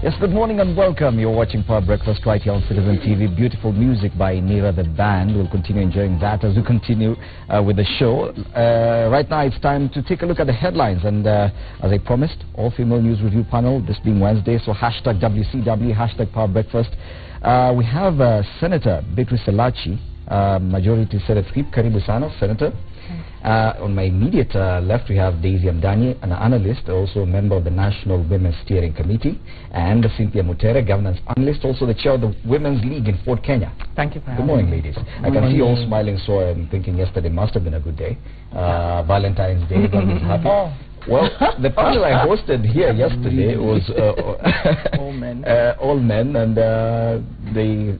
Yes, good morning and welcome. You're watching Power Breakfast right here on Citizen TV. Beautiful music by Nira the band. We'll continue enjoying that as we continue with the show. Right now it's time to take a look at the headlines, and as I promised, all-female news review panel, this being Wednesday, so hashtag WCW, hashtag Power Breakfast. We have Senator Beatrice Elachi, Majority Senate Whip. Karibu sana, Senator. On my immediate left, we have Daisy Amdani, an analyst, also a member of the National Women's Steering Committee, and Cynthia Mutere, governance analyst, also the chair of the Women's League in Fort Kenya. Thank you for Good morning, ladies. I can see you all smiling, so I'm thinking yesterday must have been a good day. Valentine's Day, everyone is happy. Well, the panel I hosted here yesterday was all men, and they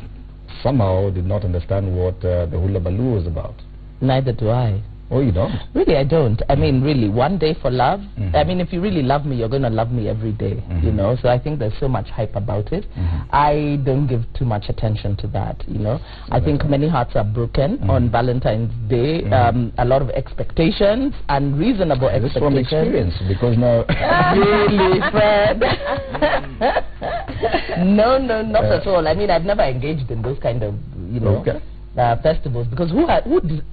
somehow did not understand what the hula baloo was about. Neither do I. Oh, you don't? Really, I don't. I mean, really, one day for love. I mean, if you really love me, you're going to love me every day, you know. So I think there's so much hype about it. I don't give too much attention to that, you know. I think many hearts are broken on Valentine's Day. A lot of expectations, unreasonable expectations. This from experience, because now... Really, Fred? No, not at all. I mean, I've never engaged in those kind of, you know... festivals, because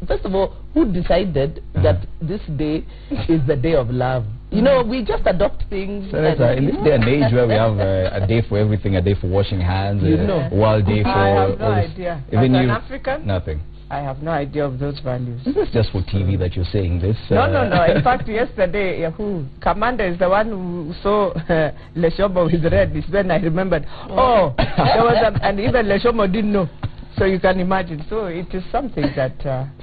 first of all, who decided that this day is the day of love? You know, we just adopt things. Senator, in this day and age where we have a day for everything, a day for washing hands, a World Day for... I have no idea. Even As you, an African? Nothing. I have no idea of those values. Is this just for TV that you're saying this? No. In fact, yesterday, Commander is the one who saw Leshomo with red. It's when I remembered, there was and even Leshomo didn't know. So you can imagine. So it is something that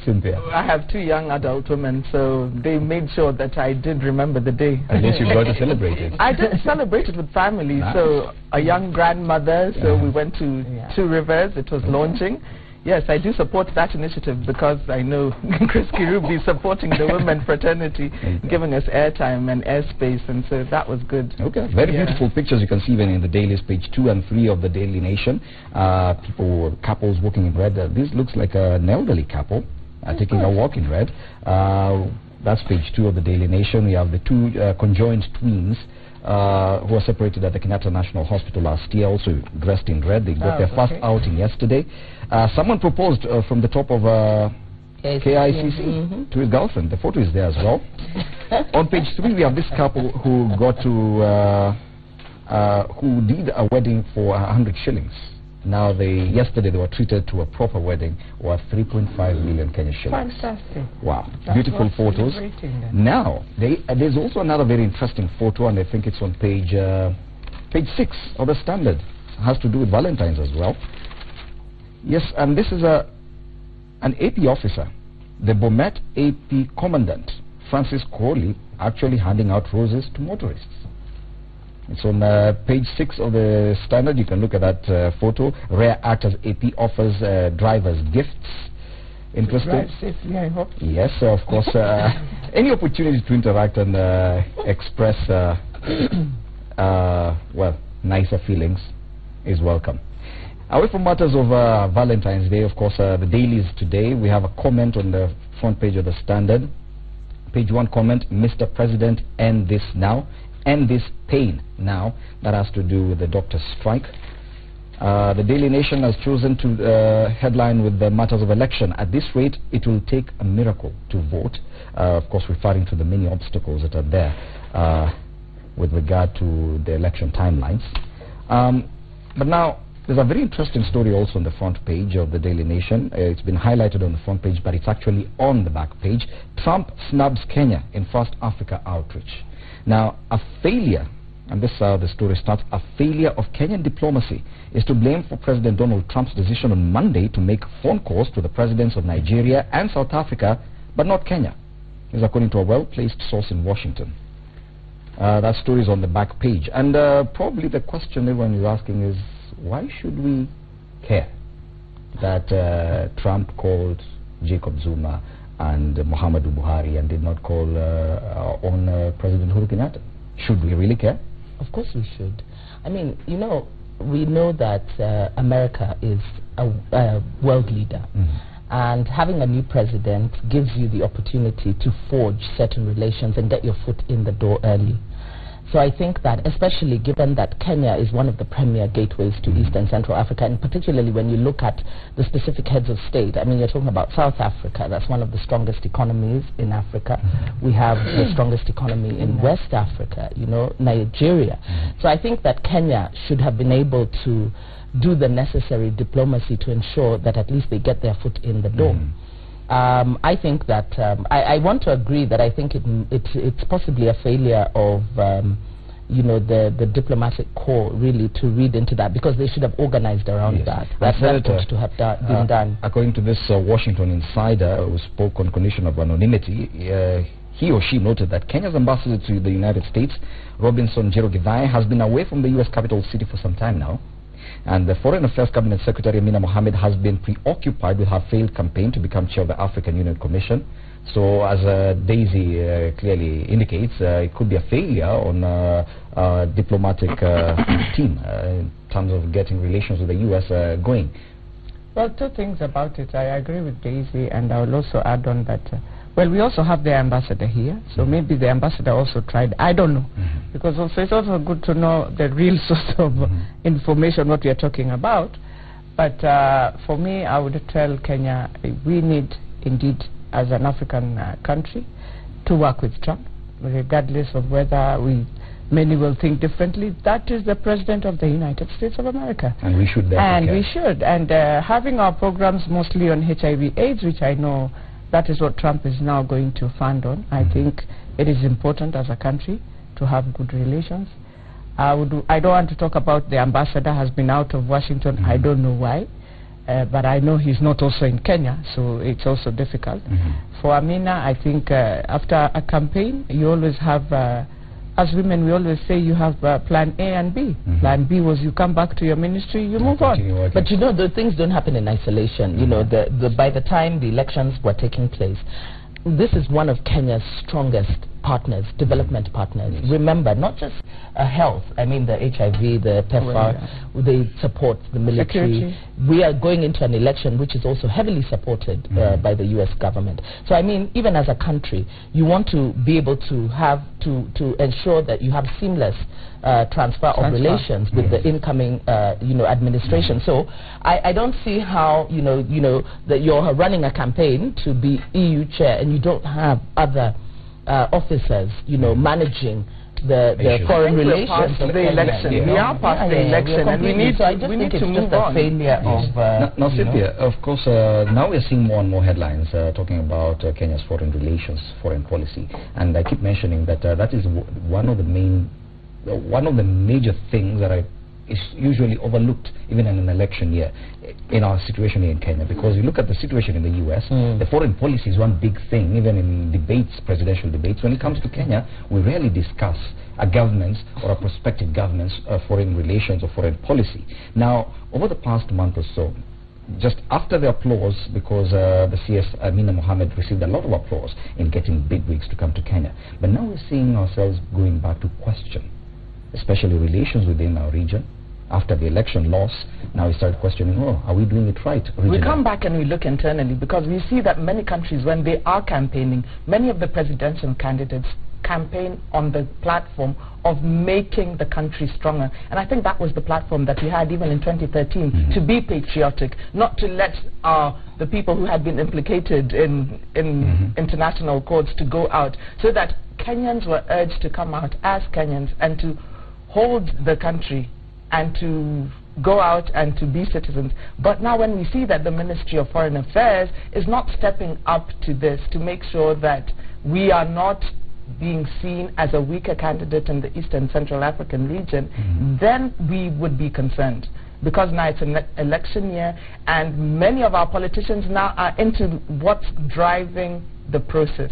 Cynthia. I have two young adult women, so they made sure that I did remember the day. I guess you got to celebrate it. I did celebrate it with family. Nice. So a young grandmother, so we went to Two Rivers. It was launching. Yes, I do support that initiative because I know Chris Kirubi supporting the women fraternity, giving us airtime and airspace, and so that was good. Okay, very beautiful pictures you can see even in the dailies, page 2 and 3 of the Daily Nation. Couples walking in red. This looks like an elderly couple taking a walk in red. That's page 2 of the Daily Nation. We have the two conjoined twins who were separated at the Kenyatta National Hospital last year, also dressed in red. They got their first outing yesterday. Someone proposed from the top of KICC to his girlfriend. The photo is there as well. On page 3, we have this couple who got to, who did a wedding for 100 shillings. Now, yesterday they were treated to a proper wedding worth 3.5 million Kenya shillings. Fantastic. Wow. Beautiful photos. Now, there's also another very interesting photo, and I think it's on page 6 of the Standard. It has to do with Valentine's as well. Yes, and this is an AP officer, the Bomet AP Commandant, Francis Crowley, actually handing out roses to motorists. It's on page 6 of the Standard. You can look at that photo. Rare act as AP offers drivers gifts. Interested? Drive safely, I hope. Yes, of course. Any opportunity to interact and express, well, nicer feelings is welcome. Away from matters of Valentine's Day, of course, the dailies today, we have a comment on the front page of the Standard. Page 1 comment, Mr. President, end this now. End this pain now. That has to do with the doctor's strike. The Daily Nation has chosen to headline with the matters of election. At this rate, it will take a miracle to vote. Of course, referring to the many obstacles that are there with regard to the election timelines. But now, there's a very interesting story also on the front page of the Daily Nation. It's been highlighted on the front page, but it's actually on the back page. Trump snubs Kenya in first Africa outreach. Now, a failure, and this is how the story starts, a failure of Kenyan diplomacy is to blame for President Donald Trump's decision on Monday to make phone calls to the presidents of Nigeria and South Africa, but not Kenya. This is according to a well-placed source in Washington. That story is on the back page. And probably the question everyone is asking is, why should we care that Trump called Jacob Zuma and Muhammadu Buhari and did not call on President Uhuru Kenyatta? Should we really care? Of course we should. I mean, you know, we know that America is a world leader. And having a new president gives you the opportunity to forge certain relations and get your foot in the door early. So I think that, especially given that Kenya is one of the premier gateways to East and Central Africa, and particularly when you look at the specific heads of state, I mean, you're talking about South Africa, that's one of the strongest economies in Africa. We have the strongest economy in West Africa, you know, Nigeria. So I think that Kenya should have been able to do the necessary diplomacy to ensure that at least they get their foot in the door. I think that I want to agree that I think it's possibly a failure of you know, the diplomatic corps really to read into that, because they should have organized around that. That's supposed to have been done. According to this Washington insider who spoke on condition of anonymity, he or she noted that Kenya's ambassador to the United States, Robinson Njero Githai, has been away from the U.S. capital city for some time now. And the Foreign Affairs Cabinet Secretary Amina Mohamed has been preoccupied with her failed campaign to become chair of the African Union Commission. So as Daisy clearly indicates, it could be a failure on diplomatic team in terms of getting relations with the U.S. going. Well, two things about it. I agree with Daisy, and I will also add on that well, we also have the ambassador here, so maybe the ambassador also tried. I don't know, because also it's also good to know the real source of information, what we are talking about. But for me, I would tell Kenya, we need indeed, as an African country, to work with Trump, regardless of whether many will think differently. That is the President of the United States of America. And we should. And we should. And having our programs mostly on HIV/AIDS, which I know that is what Trump is now going to fund on. I think it is important as a country to have good relations. I don't want to talk about the ambassador has been out of Washington. I don't know why, but I know he's not also in Kenya, so it's also difficult. For Amina, I think after a campaign, you always have, as women, we always say you have plan A and B. Plan B was you come back to your ministry, you move on. But you know, the things don't happen in isolation. You know, by the time the elections were taking place, this is one of Kenya's strongest partners, development partners. Remember, not just health, I mean the HIV, the PEPFAR, they support the military. Security. We are going into an election which is also heavily supported by the US government. So I mean, even as a country, you want to be able to have, to ensure that you have seamless transfer of relations with the incoming you know, administration. So I don't see how, you know, that you're running a campaign to be EU chair and you don't have other officers, you know, managing the foreign relations of the election. We are past the election, and we need to move on. Failure of now, Cynthia, of course, now we're seeing more and more headlines talking about Kenya's foreign relations, foreign policy, and I keep mentioning that that is one of the major things that is usually overlooked even in an election year in our situation here in Kenya, because you look at the situation in the US, the foreign policy is one big thing. Even in debates, presidential debates, when it comes to Kenya, we rarely discuss a government's or a prospective government's foreign relations or foreign policy. Now, over the past month or so, just after the applause, because the CS Amina Mohamed received a lot of applause in getting bigwigs to come to Kenya, but now we're seeing ourselves going back to question, especially relations within our region. After the election loss, now we start questioning, oh, are we doing it right originally? We come back and we look internally, because we see that many countries, when they are campaigning, many of the presidential candidates campaign on the platform of making the country stronger. And I think that was the platform that we had even in 2013, to be patriotic, not to let the people who had been implicated in international courts to go out, so that Kenyans were urged to come out as Kenyans and to hold the country and to go out and to be citizens. But now when we see that the Ministry of Foreign Affairs is not stepping up to this to make sure that we are not being seen as a weaker candidate in the Eastern Central African region, then we would be concerned. Because now it's an election year, and many of our politicians now are into what's driving the process,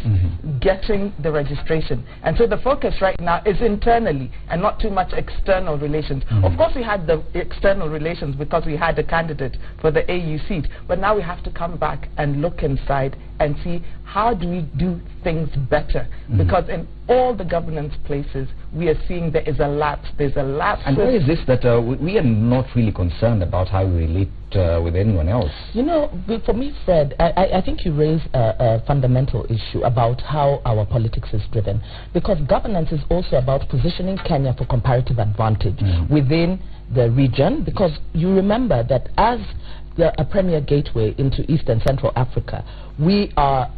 getting the registration. And so the focus right now is internally and not too much external relations. Of course we had the external relations because we had a candidate for the AU seat, but now we have to come back and look inside and see how do we do things better, because in all the governance places we are seeing there is a lapse. There's a lapse. And why is this that we are not really concerned about how we relate with anyone else. You know, for me, Fred, I think you raise a fundamental issue about how our politics is driven, because governance is also about positioning Kenya for comparative advantage within the region, because you remember that as a premier gateway into East and Central Africa, we are,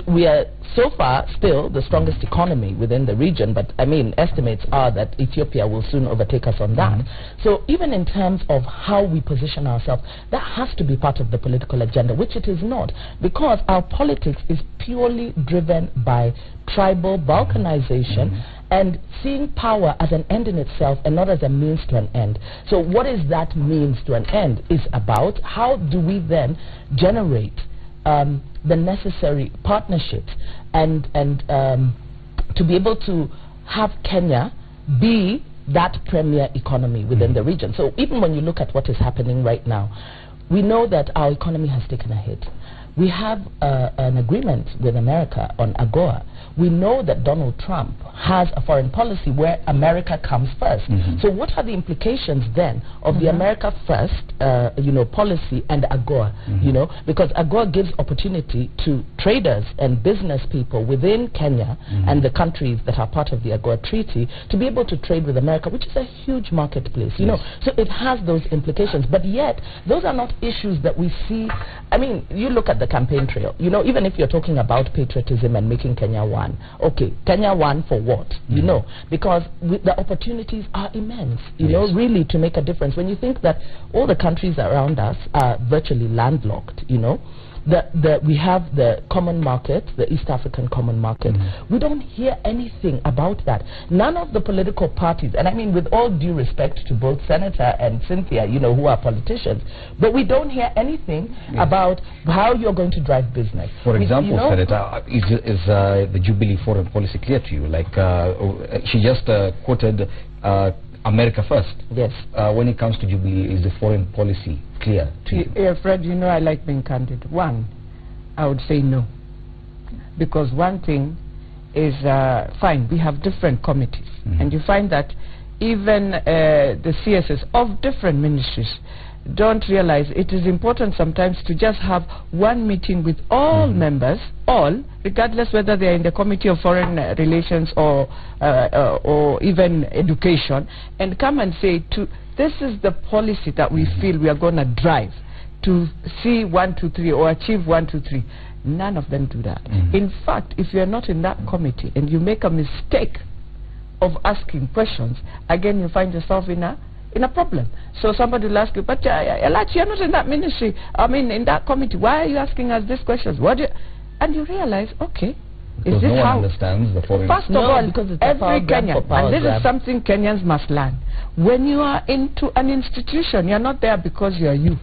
we are so far still the strongest economy within the region, but I mean, estimates are that Ethiopia will soon overtake us on that. So even in terms of how we position ourselves, that has to be part of the political agenda, which it is not, because our politics is purely driven by tribal balkanization and seeing power as an end in itself and not as a means to an end. So what is that means to an end is about how do we then generate the necessary partnerships and to be able to have Kenya be that premier economy within the region. So even when you look at what is happening right now, we know that our economy has taken a hit. We have an agreement with America on AGOA. We know that Donald Trump has a foreign policy where America comes first. So what are the implications then of the America first, policy and AGOA? You know, because AGOA gives opportunity to traders and business people within Kenya and the countries that are part of the AGOA treaty to be able to trade with America, which is a huge marketplace. You know, so it has those implications. But yet, those are not issues that we see. I mean, you look at the campaign trail. You know, even if you're talking about patriotism and making Kenya one. Okay, Kenya one for what? You know, because the opportunities are immense, you know, really to make a difference. When you think that all the countries around us are virtually landlocked, you know, we have the common market, the East African common market. We don't hear anything about that. None of the political parties, and I mean with all due respect to both Senator and Cynthia, you know, who are politicians, but we don't hear anything about how you're going to drive business. For example, you know, Senator, is the Jubilee foreign policy clear to you? Like she just quoted America first. Yes. When it comes to Jubilee, is the foreign policy clear to you? Yeah, Fred, you know I like being candid. One, I would say no. Because one thing is, fine, we have different committees. And you find that even the CSS of different ministries don't realize it is important sometimes to just have one meeting with all members, all, regardless whether they are in the Committee of Foreign Relations or even Education, and come and say, this is the policy that we feel we are going to drive to see 1, 2, 3 or achieve 1, 2, 3. None of them do that. In fact, if you are not in that committee and you make a mistake of asking questions, again you find yourself in a problem. So somebody will ask you, but Elachi, you're not in that ministry, I mean in that committee, why are you asking us these questions? And you realize, okay, because is this no one how understands the foreign... First of all, every Kenyan, and this is something Kenyans must learn, when you are into an institution, you're not there because you're you.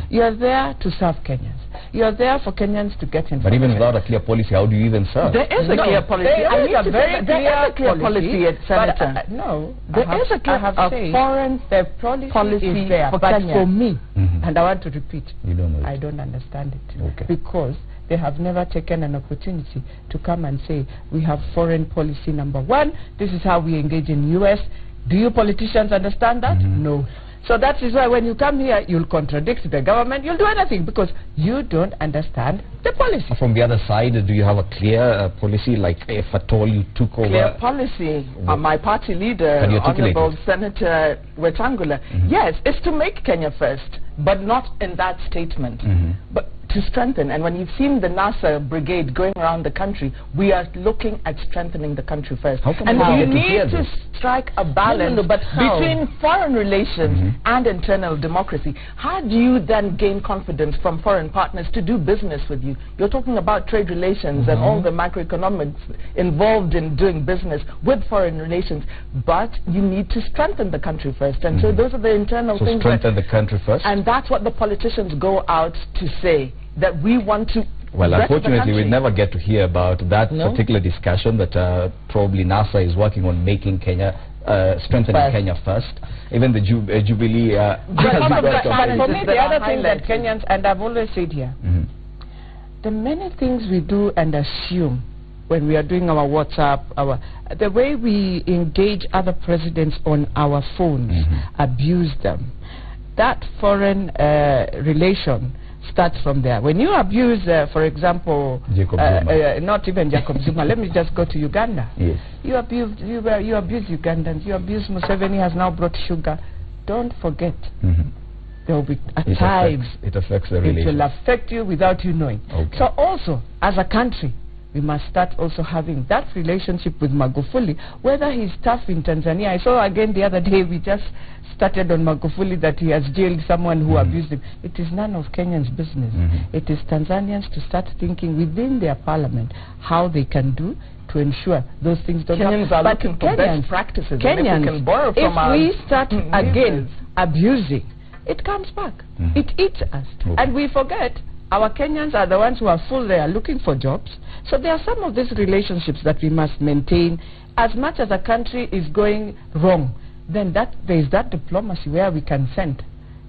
You're there to serve Kenyans. You're there for Kenyans to get information. But even without a clear policy, how do you even serve? There is a clear policy. There is a very clear policy, Senator. No, there is a clear foreign policy is there, but Kenya. For me, and I want to repeat, you don't know I don't understand it. Because they have never taken an opportunity to come and say, we have foreign policy number 1, this is how we engage in US. Do you politicians understand that? No. So that is why when you come here, you'll contradict the government, you'll do anything, because you don't understand the policy. From the other side, do you have a clear policy, like if at all you took over? Clear policy. My party leader, Honorable Senator Wetangula, yes, it's to make Kenya first, but not in that statement. But to strengthen, and when you've seen the NASA brigade going around the country, we are looking at strengthening the country first. And you need to strike a balance between foreign relations and internal democracy. How do you then gain confidence from foreign partners to do business with you? You're talking about trade relations and all the macroeconomics involved in doing business with foreign relations, but you need to strengthen the country first. And so those are the internal things. Strengthen the country first? And that's what the politicians go out to say, that we want to... Well, unfortunately, we never get to hear about that particular discussion, that probably NASA is working on making Kenya, strengthening Kenya first. Even the Jubilee... but for me, the other thing that Kenyans, and I've always said here, the many things we do and assume when we are doing our WhatsApp, the way we engage other presidents on our phones, abuse them. that foreign relation starts from there. When you abuse, for example, not even Jacob Zuma, let me just go to Uganda. Yes. You abuse Ugandans, you abuse Museveni has now brought sugar. Don't forget, there will be a time it affects the relationship. It will affect you without you knowing. Okay. So also, as a country, we must start also having that relationship with Magufuli, whether he's tough in Tanzania. I saw again the other day, we just started on Magufuli that he has jailed someone who abused him. It is none of Kenyans' business. It is Tanzanians to start thinking within their parliament how they can do to ensure those things don't happen. Kenyans are looking for best practices. Kenyans, and if we can borrow from if we start again abusing, it comes back. It eats us. And we forget our Kenyans are the ones who are full there looking for jobs. So there are some of these relationships that we must maintain. As much as a country is going wrong, then there is that diplomacy where we can send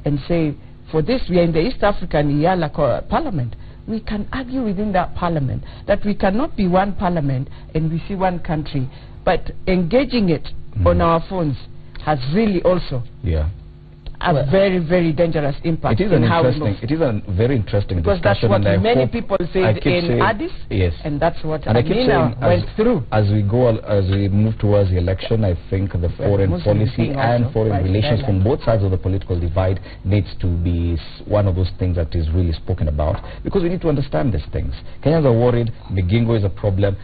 and say, for this, we are in the East African IALA Parliament. We can argue within that parliament that we cannot be one parliament and we see one country. But engaging it on our phones has really also a very, very dangerous impact. It is a very interesting because discussion. That's what many people said in Addis, and that's what Amina went through. As we move towards the election, I think the foreign policy and foreign relations from both sides of the political divide needs to be one of those things that is really spoken about, because we need to understand these things. Kenyans are worried. Migingo is a problem.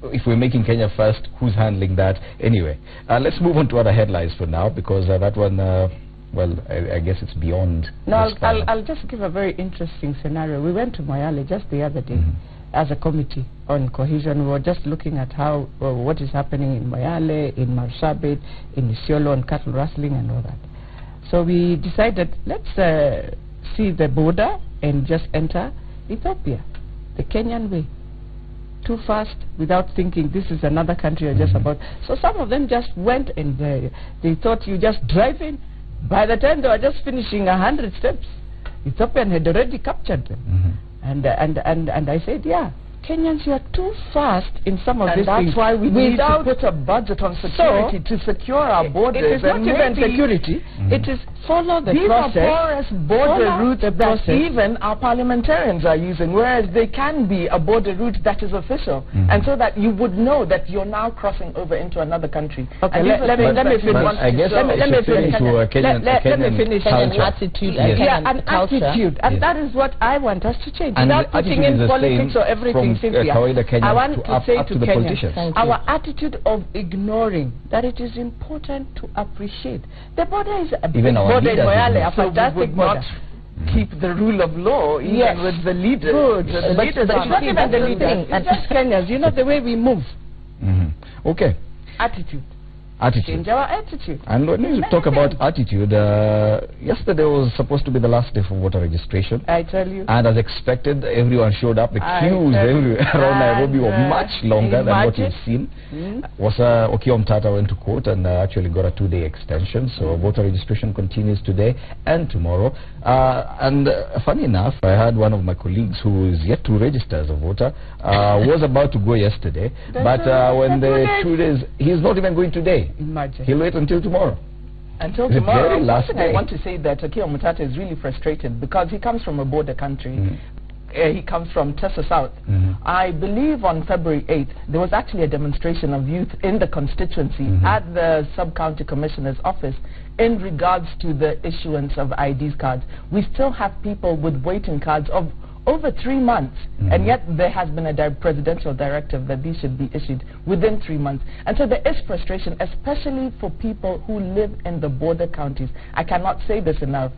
If we're making Kenya first, who's handling that? Anyway, let's move on to other headlines for now, because that one, well, I guess it's beyond. No, I'll just give a very interesting scenario. We went to Moyale just the other day as a committee on cohesion. We were just looking at how what is happening in Moyale, in Marsabit, in Isiolo, and cattle rustling and all that. So we decided, let's see the border and just enter Ethiopia, the Kenyan way. Too fast, without thinking this is another country or just about. So some of them just went and they thought you just drive in. By the time they were just finishing 100 steps, Ethiopian had already captured them. And I said, yeah, Kenyans, you are too fast in some of these things. And that's why we need to put a budget on security to secure our borders. It is not even security. It is follow the process. These are porous border routes that even our parliamentarians are using, whereas they can be a border route that is official. And so that you would know that you're now crossing over into another country. Okay, let me finish. Let me finish. Kenyan attitude and Kenyan culture. Attitude. And that is what I want us to change. Without putting in politics or everything. I want to say to Kenya, our attitude of ignoring that it is important to appreciate. The border is a big border in Moyale, a fantastic border. Keep the rule of law even with the leaders. Good. But it's not even the leaders, it's just Kenyans. You know the way we move. Okay. Attitude. Change our attitude. And when you talk about attitude, yesterday was supposed to be the last day for voter registration. I tell you. And as expected, everyone showed up. The queues around Nairobi were much longer than what you've seen. Okiya Omtata went to court and actually got a 2-day extension. So voter registration continues today and tomorrow. And funny enough, I had one of my colleagues who is yet to register as a voter, was about to go yesterday. But when the 2 days, he's not even going today. Imagine. He'll wait until tomorrow. Until tomorrow. I want to say that Okiya Omtata is really frustrated because he comes from a border country. He comes from Tessa South. I believe on February 8th, there was actually a demonstration of youth in the constituency at the sub-county commissioner's office in regards to the issuance of IDs cards. We still have people with waiting cards of over 3 months, and yet there has been a presidential directive that these should be issued within 3 months. And so there is frustration, especially for people who live in the border counties. I cannot say this enough.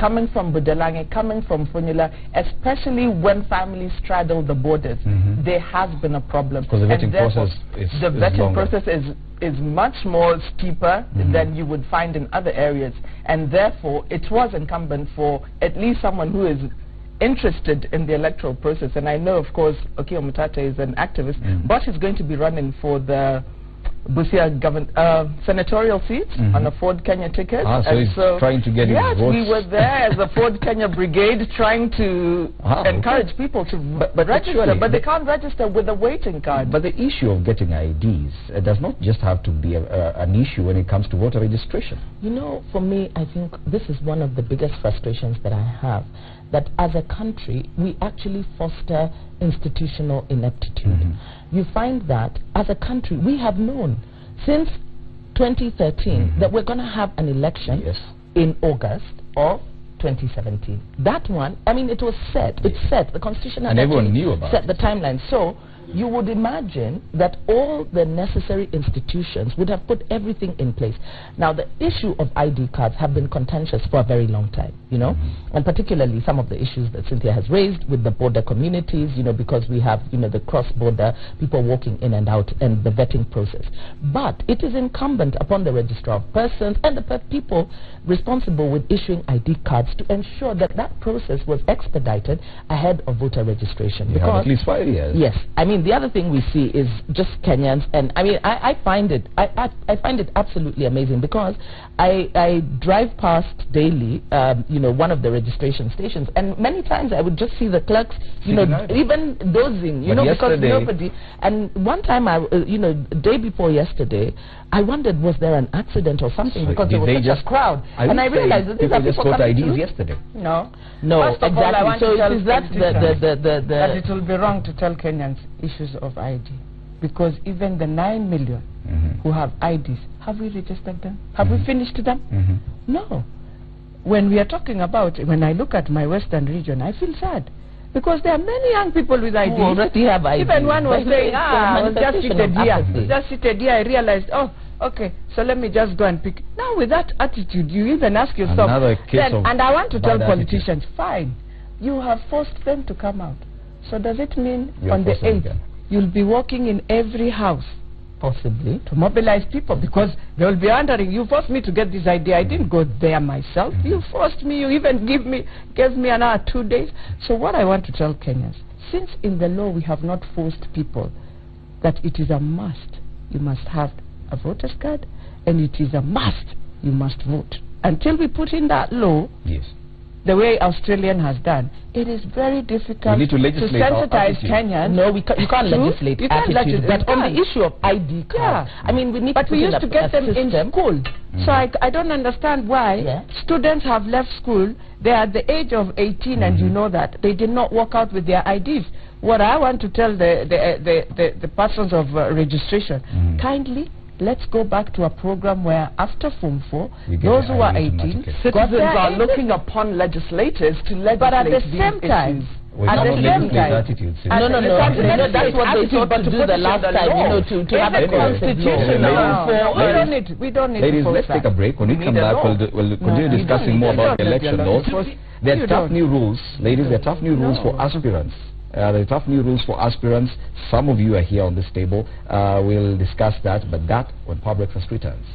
Coming from Budalange, coming from Funyula, especially when families straddle the borders, there has been a problem. Because the vetting process is much more steeper than you would find in other areas, and therefore it was incumbent for at least someone who is interested in the electoral process, and I know of course Okiya Omtata is an activist, but he's going to be running for the Busia senatorial seat on a Ford Kenya ticket. So he's trying to get his votes. Yes, we were there as a Ford Kenya brigade trying to encourage people to register, but they can't register with a waiting card. But the issue of getting IDs does not just have to be an issue when it comes to voter registration. You know, for me, I think this is one of the biggest frustrations that I have, that as a country, we actually foster institutional ineptitude. You find that as a country, we have known since 2013 that we're going to have an election in August of 2017. That one, I mean, it was set. It's set. The Constitution had everyone knew about set the timeline. So you would imagine that all the necessary institutions would have put everything in place. Now, the issue of ID cards have been contentious for a very long time, you know, and particularly some of the issues that Cynthia has raised with the border communities, you know, because we have, you know, the cross-border people walking in and out and the vetting process. But it is incumbent upon the Registrar of Persons and the people responsible with issuing ID cards to ensure that that process was expedited ahead of voter registration. You have at least 5 years. Yes. I mean, the other thing we see is just Kenyans, and I mean, I find it absolutely amazing, because I drive past daily, you know, one of the registration stations, and many times I would just see the clerks, you know, even dozing, you know, because nobody. And one time, you know, the day before yesterday, I wondered, was there an accident or something, because there was such a crowd, and I realized that these are people got coming IDs yesterday. No, exactly. All, I want so to tell is that that it will be wrong to tell Kenyans issues of ID, because even the 9 million who have IDs, have we registered them? Have we finished them? No. When we are talking about, when I look at my western region, I feel sad, because there are many young people with IDs. Who already have IDs. Even one was saying, I was just seated here. Just seated here, I realized, oh, okay, so let me just go and pick. Now, with that attitude, you even ask yourself, and I want to tell politicians, fine, you have forced them to come out. So does it mean on the 8th, you'll be walking in every house, possibly, to mobilize people? Because they will be wondering, you forced me to get this idea. I didn't go there myself. You forced me. You even gave me another 2 days. So what I want to tell Kenyans, since in the law we have not forced people that it is a must, you must have a voter's card, and it is a must, you must vote. Until we put in that law, the way Australian has done, it is very difficult to sensitize Kenyans. No, you can't legislate attitude, but on the issue of ID cards, I mean, we need but to we used to get them in school. So I don't understand why students have left school. They are at the age of 18, and you know that they did not walk out with their IDs. What I want to tell the persons of registration, kindly, let's go back to a program where after Form 4, those who are 18, citizens are looking upon legislators to legislate. But at the same time, that's what they sought to do the last time, you know, to have a constitution. We don't need Ladies, let's take a break. When we come back, we'll continue discussing more about the election laws. There are tough new rules, ladies. There are tough new rules for aspirants. There are tough new rules for aspirants. Some of you are here on this table. We'll discuss that, but that when Power Breakfast returns.